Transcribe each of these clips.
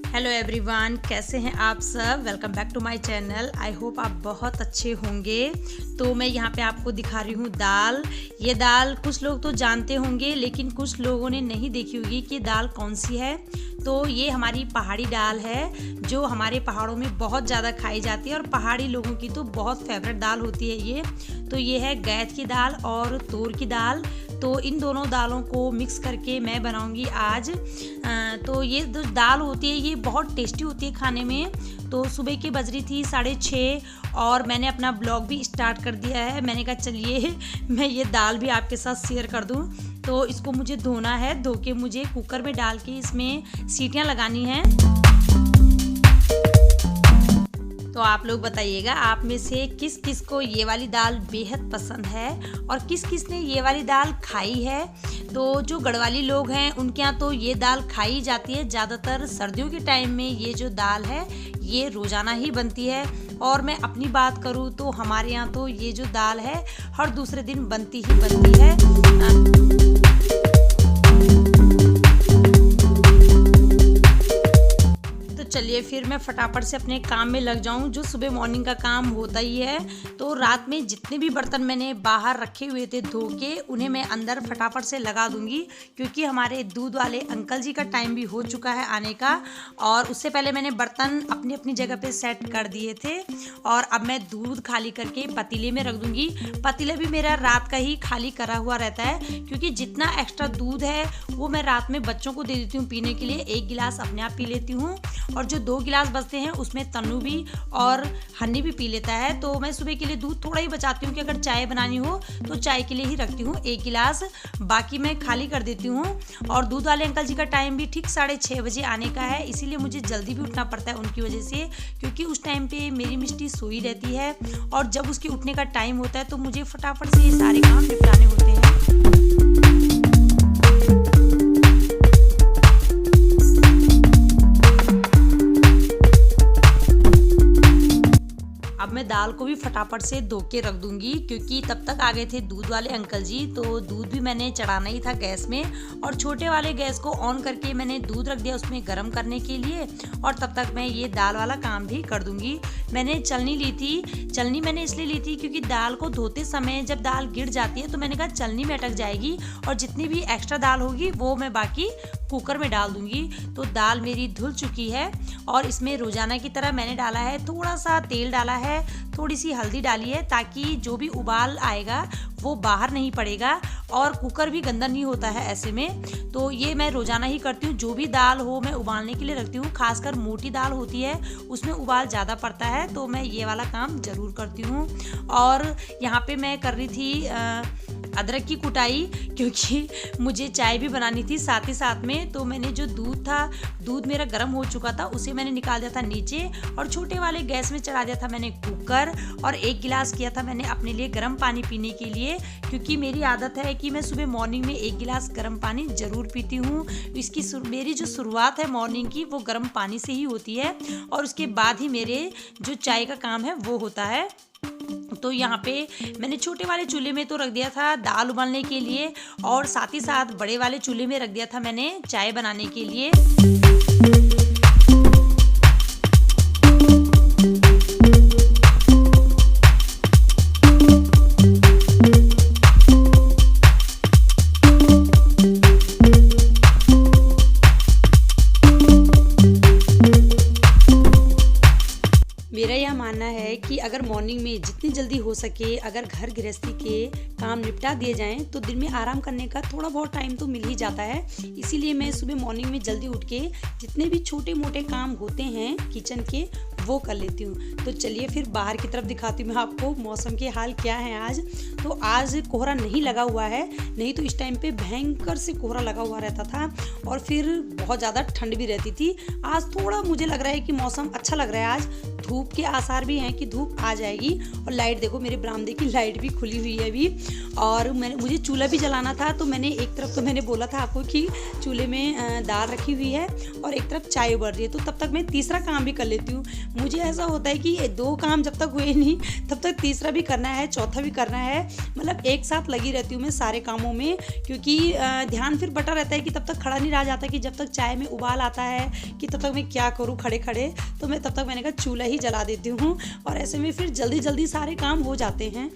Hello everyone, कैसे हैं आप सब। Welcome back to my channel. I hope आप बहुत अच्छे होंगे। तो मैं यहाँ पे आपको दिखा रही हूँ दाल। ये दाल कुछ लोग तो जानते होंगे, लेकिन कुछ लोगों ने नहीं देखी होगी कि दाल कौन सी है। तो ये हमारी पहाड़ी दाल है, जो हमारे पहाड़ों में बहुत ज़्यादा खाई जाती है और पहाड़ी लोगों की तो बहुत फेवरेट दाल होती है ये। तो ये है गैद की दाल और तूर की दाल। तो इन दोनों दालों को मिक्स करके मैं बनाऊंगी आज। तो ये जो दाल होती है ये बहुत टेस्टी होती है खाने में। तो सुबह की बज रही थी 6:30 और मैंने अपना ब्लॉग भी स्टार्ट कर दिया है। मैंने कहा चलिए मैं ये दाल भी आपके साथ शेयर कर दूं। तो इसको मुझे धोना है, धो के मुझे कुकर में डाल के इसमें सीटियां लगानी हैं। तो आप लोग बताइएगा, आप में से किस किस को ये वाली दाल बेहद पसंद है और किस किस ने ये वाली दाल खाई है। तो जो गढ़वाली लोग हैं उनके यहाँ तो ये दाल खाई जाती है। ज़्यादातर सर्दियों के टाइम में ये जो दाल है ये रोज़ाना ही बनती है। और मैं अपनी बात करूँ तो हमारे यहाँ तो ये जो दाल है हर दूसरे दिन बनती ही बनती है। चलिए फिर मैं फटाफट से अपने काम में लग जाऊं, जो सुबह मॉर्निंग का काम होता ही है। तो रात में जितने भी बर्तन मैंने बाहर रखे हुए थे धो के, उन्हें मैं अंदर फटाफट से लगा दूंगी, क्योंकि हमारे दूध वाले अंकल जी का टाइम भी हो चुका है आने का। और उससे पहले मैंने बर्तन अपनी अपनी जगह पे सेट कर दिए थे। और अब मैं दूध खाली करके पतीले में रख दूंगी। पतीला भी मेरा रात का ही खाली करा हुआ रहता है, क्योंकि जितना एक्स्ट्रा दूध है वो मैं रात में बच्चों को दे देती हूँ पीने के लिए। 1 गिलास अपने आप पी लेती हूँ और जो 2 गिलास बचते हैं उसमें तन्नू भी और हन्नी भी पी लेता है। तो मैं सुबह के लिए दूध थोड़ा ही बचाती हूँ कि अगर चाय बनानी हो तो चाय के लिए ही रखती हूँ 1 गिलास, बाकी मैं खाली कर देती हूँ। और दूध वाले अंकल जी का टाइम भी ठीक 6:30 बजे आने का है, इसीलिए मुझे जल्दी भी उठना पड़ता है उनकी वजह से, क्योंकि उस टाइम पे मेरी मिष्टी सोई रहती है। और जब उसके उठने का टाइम होता है तो मुझे फटाफट से ये सारे काम निपटाने होते हैं। अब मैं दाल को भी फटाफट से धो के रख दूंगी, क्योंकि तब तक आ गए थे दूध वाले अंकल जी। तो दूध भी मैंने चढ़ाना ही था गैस में, और छोटे वाले गैस को ऑन करके मैंने दूध रख दिया उसमें गर्म करने के लिए। और तब तक मैं ये दाल वाला काम भी कर दूंगी। मैंने चलनी ली थी। चलनी मैंने इसलिए ली थी क्योंकि दाल को धोते समय जब दाल गिर जाती है तो मैंने कहा चलनी में अटक जाएगी, और जितनी भी एक्स्ट्रा दाल होगी वो मैं बाकी कुकर में डाल दूंगी। तो दाल मेरी धुल चुकी है और इसमें रोजाना की तरह मैंने डाला है, थोड़ा सा तेल डाला है, थोड़ी सी हल्दी डाली है, ताकि जो भी उबाल आएगा वो बाहर नहीं पड़ेगा और कुकर भी गंदा नहीं होता है ऐसे में। तो ये मैं रोजाना ही करती हूँ। जो भी दाल हो मैं उबालने के लिए रखती हूँ। खासकर मोटी दाल होती है उसमें उबाल ज़्यादा पड़ता है, तो मैं ये वाला काम ज़रूर करती हूँ। और यहाँ पे मैं कर रही थी अदरक की कुटाई, क्योंकि मुझे चाय भी बनानी थी साथ ही साथ में। तो मैंने जो दूध था, दूध मेरा गर्म हो चुका था, उसे मैंने निकाल दिया था नीचे और छोटे वाले गैस में चढ़ा दिया था मैंने कुकर। और 1 गिलास किया था मैंने अपने लिए गर्म पानी पीने के लिए, क्योंकि मेरी आदत है कि मैं सुबह मॉर्निंग में 1 गिलास गर्म पानी ज़रूर पीती हूँ। मेरी जो शुरुआत है मॉर्निंग की वो गर्म पानी से ही होती है, और उसके बाद ही मेरे जो चाय का काम है वो होता है। तो यहाँ पे मैंने छोटे वाले चूल्हे में तो रख दिया था दाल उबालने के लिए, और साथ ही साथ बड़े वाले चूल्हे में रख दिया था मैंने चाय बनाने के लिए। मेरा यह मानना है कि अगर मॉर्निंग में जितनी जल्दी हो सके अगर घर गृहस्थी के काम निपटा दिए जाएं तो दिन में आराम करने का थोड़ा बहुत टाइम तो मिल ही जाता है। इसीलिए मैं सुबह मॉर्निंग में जल्दी उठ के जितने भी छोटे मोटे काम होते हैं किचन के वो कर लेती हूँ। तो चलिए फिर बाहर की तरफ दिखाती हूँ मैं आपको मौसम के हाल क्या है आज। तो आज कोहरा नहीं लगा हुआ है, नहीं तो इस टाइम पे भयंकर से कोहरा लगा हुआ रहता था और फिर बहुत ज़्यादा ठंड भी रहती थी। आज थोड़ा मुझे लग रहा है कि मौसम अच्छा लग रहा है। आज धूप के आसार भी हैं कि धूप आ जाएगी। और लाइट देखो, मेरे बरामदे की लाइट भी खुली हुई है अभी। और मुझे चूल्हा भी जलाना था, तो मैंने एक तरफ तो मैंने बोला था आपको कि चूल्हे में दाल रखी हुई है और एक तरफ चाय उबल रही है, तो तब तक मैं तीसरा काम भी कर लेती हूँ। मुझे ऐसा होता है कि 2 काम जब तक हुए नहीं तब तक तीसरा भी करना है, चौथा भी करना है, मतलब एक साथ लगी रहती हूँ मैं सारे कामों में, क्योंकि ध्यान फिर बटा रहता है कि तब तक खड़ा नहीं रहा जाता कि जब तक चाय में उबाल आता है कि तब तक मैं क्या करूँ खड़े खड़े। तो मैं तब तक मैंने कहा चूल्हा ही जला देती हूँ, और ऐसे में फिर जल्दी जल्दी सारे काम हो जाते हैं।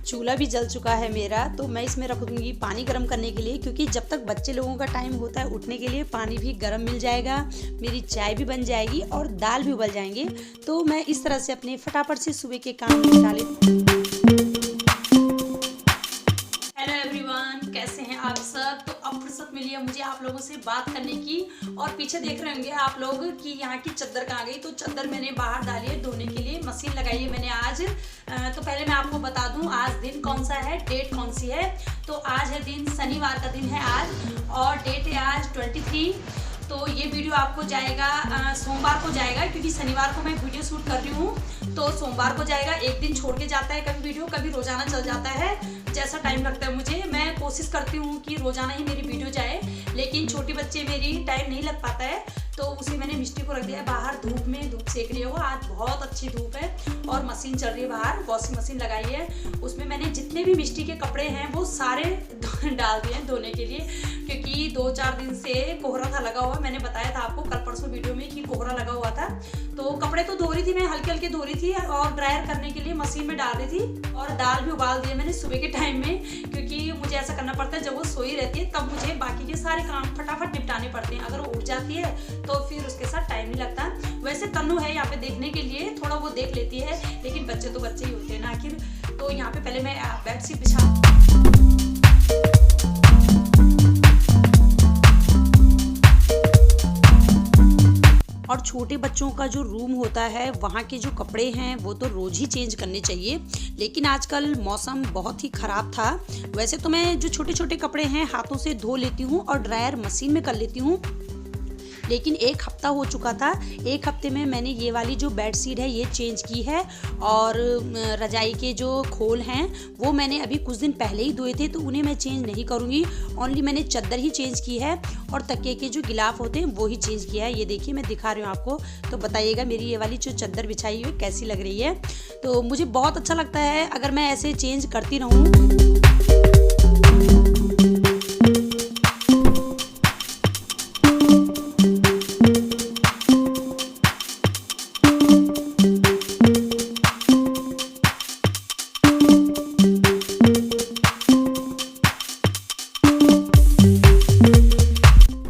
चूल्हा भी जल चुका है मेरा, तो मैं इसमें रख दूंगी पानी गर्म करने के लिए, क्योंकि जब तक बच्चे लोगों का टाइम होता है उठने के लिए पानी भी गर्म मिल जाएगा, मेरी चाय भी बन जाएगी और दाल भी उबल जाएंगे। तो मैं इस तरह से अपने फटाफट से सुबह के काम निपटा लेती हूँ। हेलो एवरीवन, कैसे हैं आप सब? तो अब फुर्सत मिली है मुझे आप लोगों से बात करने की। और पीछे देख रहे होंगे आप लोग कि यहाँ की चादर कहाँ गई। तो चादर मैंने बाहर डाली है धोने के लिए, मशीन लगाई है मैंने आज। तो पहले मैं आपको बता दूं आज दिन कौन सा है, डेट कौन सी है। तो आज है दिन, शनिवार का दिन है आज, और डेट है आज 23। तो ये वीडियो आपको जाएगा सोमवार को जाएगा, क्योंकि शनिवार को मैं वीडियो शूट कर रही हूँ, तो सोमवार को जाएगा। एक दिन छोड़ के जाता है कभी वीडियो, कभी रोजाना चल जाता है, जैसा टाइम लगता है मुझे। मैं कोशिश करती हूँ कि रोजाना ही मेरी वीडियो जाए, लेकिन छोटी बच्चे मेरी टाइम नहीं लग पाता है, तो उसी मैंने मिष्टी को रख दिया है बाहर धूप में, धूप सेक रही हो। आज बहुत अच्छी धूप है और मशीन चल रही है बाहर, वॉशिंग मशीन लगाई है, उसमें मैंने जितने भी मिष्टी के कपड़े हैं वो सारे डाल दिए हैं धोने के लिए, क्योंकि 2-4 दिन से कोहरा था लगा हुआ। मैंने बताया था आपको कल परसों वीडियो में कि कोहरा लगा हुआ था, तो कपड़े तो धो रही थी मैं, हल्के हल्के धो रही थी और ड्रायर करने के लिए मशीन में डाल रही थी। और दाल भी उबाल दिए मैंने सुबह के टाइम में, क्योंकि मुझे ऐसा करना पड़ता है जब वो सोई रहती है तब मुझे बाकी के सारे काम फटाफट निपटाने पड़ते हैं। अगर वो उठ जाती है तो फिर उसके साथ टाइम नहीं लगता। वैसे तन्नू है यहाँ पे देखने के लिए, थोड़ा वो देख लेती है, लेकिन बच्चे तो बच्चे ही होते हैं ना आखिर। तो यहाँ पे पहले मैं बेडशीट बिछा, और छोटे बच्चों का जो रूम होता है वहाँ के जो कपड़े हैं वो तो रोज़ ही चेंज करने चाहिए, लेकिन आजकल मौसम बहुत ही ख़राब था। वैसे तो मैं जो छोटे छोटे कपड़े हैं हाथों से धो लेती हूँ और ड्रायर मशीन में कर लेती हूँ, लेकिन 1 हफ्ता हो चुका था। 1 हफ्ते में मैंने ये वाली जो बेड शीट है ये चेंज की है, और रजाई के जो खोल हैं वो मैंने अभी कुछ दिन पहले ही धोए थे, तो उन्हें मैं चेंज नहीं करूँगी। ओनली मैंने चादर ही चेंज की है, और तकिए के जो गिलाफ होते हैं वो ही चेंज किया है। ये देखिए मैं दिखा रही हूँ आपको, तो बताइएगा मेरी ये वाली जो चादर बिछाई हुई कैसी लग रही है। तो मुझे बहुत अच्छा लगता है अगर मैं ऐसे चेंज करती रहूँ।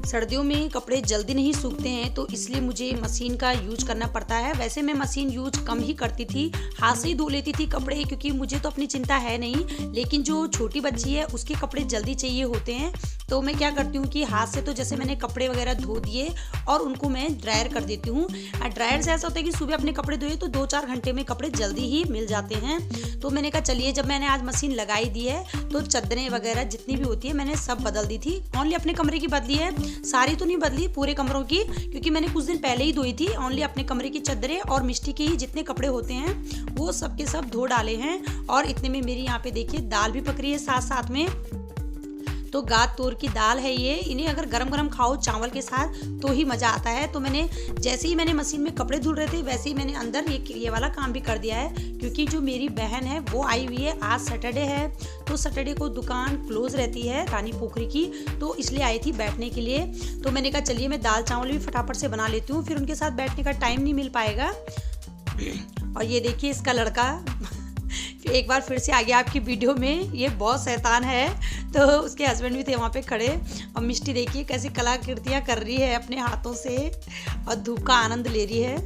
सर्दियों में कपड़े जल्दी नहीं सूखते हैं, तो इसलिए मुझे मशीन का यूज करना पड़ता है। वैसे मैं मशीन यूज कम ही करती थी, हाथ से ही धो लेती थी कपड़े, क्योंकि मुझे तो अपनी चिंता है नहीं, लेकिन जो छोटी बच्ची है उसके कपड़े जल्दी चाहिए होते हैं। तो मैं क्या करती हूँ कि हाथ से, तो जैसे मैंने कपड़े वगैरह धो दिए और उनको मैं ड्रायर कर देती हूँ। ड्रायर से ऐसा होता है कि सुबह अपने कपड़े धोए तो 2-4 घंटे में कपड़े जल्दी ही मिल जाते हैं। तो मैंने कहा चलिए, जब मैंने आज मशीन लगाई दी है तो चादरें वगैरह जितनी भी होती है मैंने सब बदल दी थी। ओनली अपने कमरे की बदली है, सारी तो नहीं बदली, पूरे कमरों की, क्योंकि मैंने कुछ दिन पहले ही धोई थी। ओनली अपने कमरे की चादरें और मिष्टी के ही जितने कपड़े होते हैं वो सब के सब धो डाले हैं। और इतने में मेरी यहाँ पे देखिए दाल भी पक रही है साथ साथ में। तो गाद तोर की दाल है ये, इन्हें अगर गरम गरम खाओ चावल के साथ तो ही मज़ा आता है। तो मैंने जैसे ही मैंने मशीन में कपड़े धुल रहे थे वैसे ही मैंने अंदर ये वाला काम भी कर दिया है, क्योंकि जो मेरी बहन है वो आई हुई है। आज सैटरडे है, तो सैटरडे को दुकान क्लोज रहती है रानी पोखरी की, तो इसलिए आई थी बैठने के लिए। तो मैंने कहा चलिए मैं दाल चावल भी फटाफट से बना लेती हूँ, फिर उनके साथ बैठने का टाइम नहीं मिल पाएगा। और ये देखिए इसका लड़का एक बार फिर से आ गया आपकी वीडियो में, ये बहुत शैतान है। तो उसके हस्बैंड भी थे वहाँ पे खड़े, और मिष्टी देखिए कैसी कलाकृतियाँ कर रही है अपने हाथों से और धूप का आनंद ले रही है।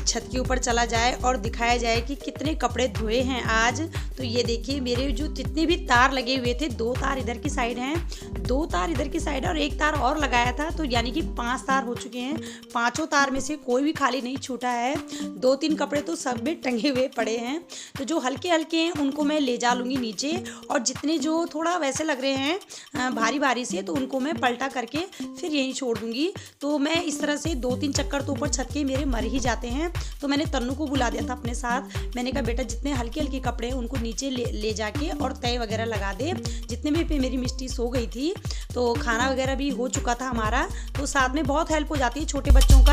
छत के ऊपर चला जाए और दिखाया जाए कि कितने कपड़े धोए हैं आज। तो ये देखिए मेरे जो जितने भी तार लगे हुए थे, 2 तार इधर की साइड हैं, 2 तार इधर की साइड है और 1 तार और लगाया था, तो यानी कि 5 तार हो चुके हैं। 5 तार में से कोई भी खाली नहीं छूटा है। 2-3 कपड़े तो सब में टंगे हुए पड़े हैं। तो जो हल्के हल्के हैं उनको मैं ले जा लूँगी नीचे, और जितने जो थोड़ा वैसे लग रहे हैं भारी भारी से, तो उनको मैं पलटा करके फिर यहीं छोड़ दूँगी। तो मैं इस तरह से 2-3 चक्कर तो ऊपर छत के मेरे मर ही जाते हैं। तो मैंने तन्नू को बुला दिया था अपने साथ। मैंने कहा बेटा जितने हल्के हल्के कपड़े हैं उनको नीचे ले जाके और तय वगैरह लगा दे। जितने भी पे मेरी मिष्टी सो गई थी, तो खाना वगैरह भी हो चुका था हमारा, तो साथ में बहुत हेल्प हो जाती है छोटे बच्चों का।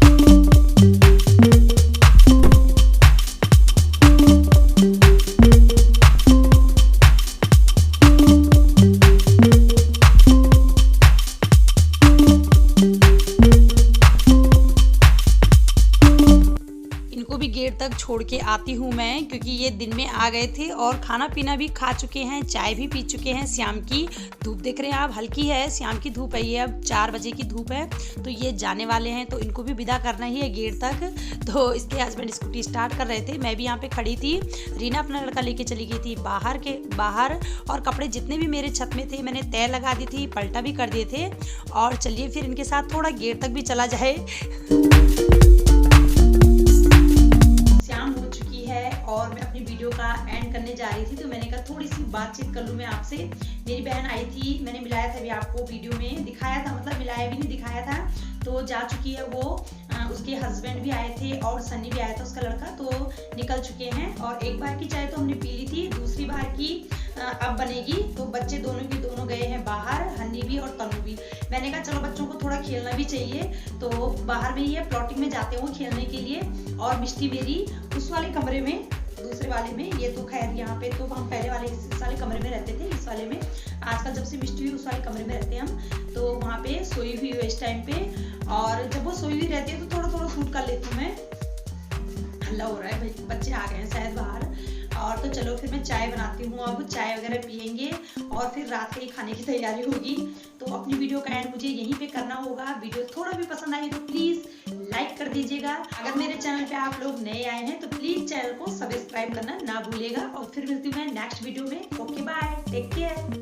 भी गेट तक छोड़ के आती हूँ मैं, क्योंकि ये दिन में आ गए थे और खाना पीना भी खा चुके हैं, चाय भी पी चुके हैं। शाम की धूप देख रहे हैं आप, हल्की है, शाम की धूप है, ये अब 4 बजे की धूप है। तो ये जाने वाले हैं, तो इनको भी विदा करना ही है गेट तक। तो इसके हस्बैंड स्कूटी स्टार्ट कर रहे थे, मैं भी यहाँ पे खड़ी थी। रीना अपना लड़का लेके चली गई थी बाहर, और कपड़े जितने भी मेरे छत में थे मैंने तय लगा दी थी, पलटा भी कर दिए थे। और चलिए फिर इनके साथ थोड़ा गेट तक भी चला जाए। और मैं अपनी वीडियो का एंड करने जा रही थी, तो मैंने कहा थोड़ी सी बातचीत कर लूँ मैं आपसे। मेरी बहन आई थी, मैंने मिलाया था भी आपको, वीडियो में दिखाया था, मतलब मिलाया भी नहीं, दिखाया था। तो जा चुकी है वो, उसके हस्बैंड भी आए थे और सन्नी भी आया था उसका लड़का, तो निकल चुके हैं। और एक बार की चाय तो हमने पी ली थी, दूसरी बार की अब बनेगी। तो बच्चे दोनों के दोनों गए हैं बाहर, हन्नी भी और तन्नू भी। मैंने कहा चलो बच्चों को थोड़ा खेलना भी चाहिए, तो बाहर में ही है, प्लॉटिंग में जाते हैं वो खेलने के लिए। और मिष्टी मेरी उस वाले कमरे में, दूसरे वाले में, ये तो खैर यहाँ पे तो हम पहले वाले इस वाले कमरे में रहते थे, इस वाले में आजकल जब से मिष्टी हुई उस वाले कमरे में रहते हैं हम। तो वहाँ पे सोई हुई है इस टाइम पे, और जब वो सोई हुई रहती है तो थोड़ा थोड़ा शूट कर लेती हूँ मैं। हल्ला हो रहा है भाई, बच्चे आ गए हैं शायद बाहर। और तो चलो फिर मैं चाय बनाती हूँ, अब चाय वगैरह पियेंगे और फिर रात के खाने की तैयारी होगी। तो अपनी वीडियो का एंड मुझे यहीं पे करना होगा। वीडियो थोड़ा भी पसंद आई तो प्लीज़ लाइक कर दीजिएगा। अगर मेरे चैनल पे आप लोग नए आए हैं तो प्लीज़ चैनल को सब्सक्राइब करना ना भूलिएगा। और फिर मिलती हूँ मैं नेक्स्ट वीडियो में। Okay bye, take care.